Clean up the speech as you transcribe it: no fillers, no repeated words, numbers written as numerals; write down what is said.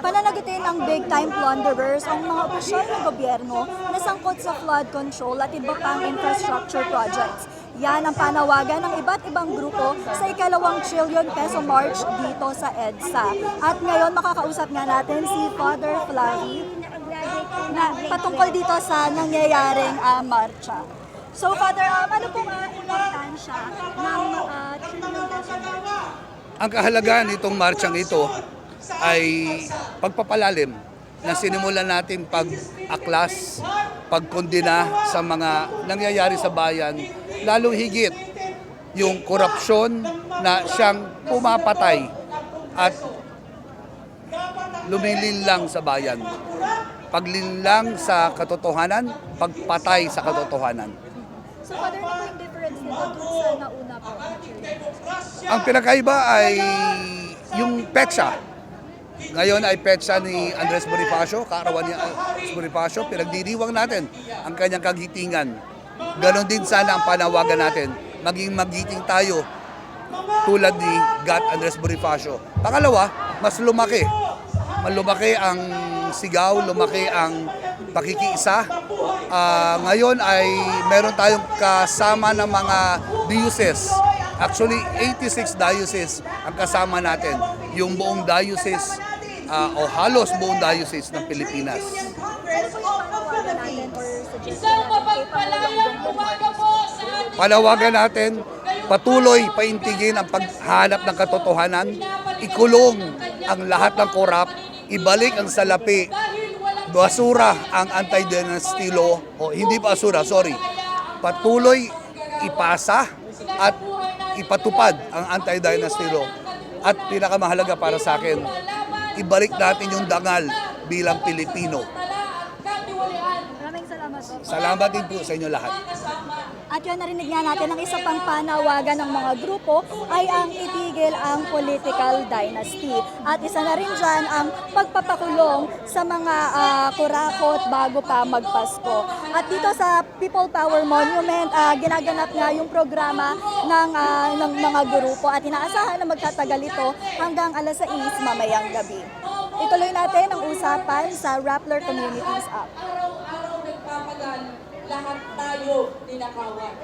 Pananagutin ang big-time plunderers ang mga opisyal ng gobyerno na sangkot sa flood control at iba pang infrastructure projects. Yan ang panawagan ng iba't ibang grupo sa ika-2 trillion peso march dito sa EDSA. At ngayon makakausap nga natin si Father Flavie na patungkol dito sa nangyayaring marcha. So Father, ano pong importansya ng trillion peso march? Ang kahalagahan nitong marchang ito ay pagpapalalim na sinimulan natin pag-aklas, pagkondena sa mga nangyayari sa bayan, lalong higit yung korupsyon na siyang pumapatay at lumilinlang sa bayan. Paglinlang sa katotohanan, pagpatay sa katotohanan. So Father, ano po yung difference nito dun sa nauna po? Ang pinakaiba ay yung petsa. Ngayon ay petsa ni Andres Bonifacio, kaarawan ni Andres Bonifacio, pinagdiriwang natin ang kanyang kagitingan. Ganon din sana ang panawagan natin, maging magiting tayo tulad ni God Andres Bonifacio. Pangalawa, mas lumaki. Malumaki ang sigaw, lumaki ang pakikiisa. Ngayon ay meron tayong kasama ng mga diocese. Actually, 86 diocese ang kasama natin. Yung buong diocese o halos buong diocese ng Pilipinas. Panawagan natin, patuloy paintigin ang paghanap ng katotohanan, ikulong ang lahat ng korap, ibalik ang salapi, basura ang anti-dynasty law, o hindi basura, sorry, patuloy ipasa at ipatupad ang anti-dynasty law. At pinakamahalaga para sa akin, ibalik natin yung dangal bilang Pilipino. Maraming salamat po. Salamat din po sa inyo lahat. At yun, narinig nga natin ang isa pang panawagan ng mga grupo ay ang itigil ang political dynasty. At isa na rin dyan ang pagpapakulong sa mga kurakot bago pa magpasko. At dito sa People Power Monument, ginaganap nga yung programa ng mga grupo at inaasahan na magtatagal ito hanggang alas 6 mamayang gabi. Ituloy natin ang usapan sa Rappler Communities App. Araw-araw nagpapagal, lahat tayo ninakawan.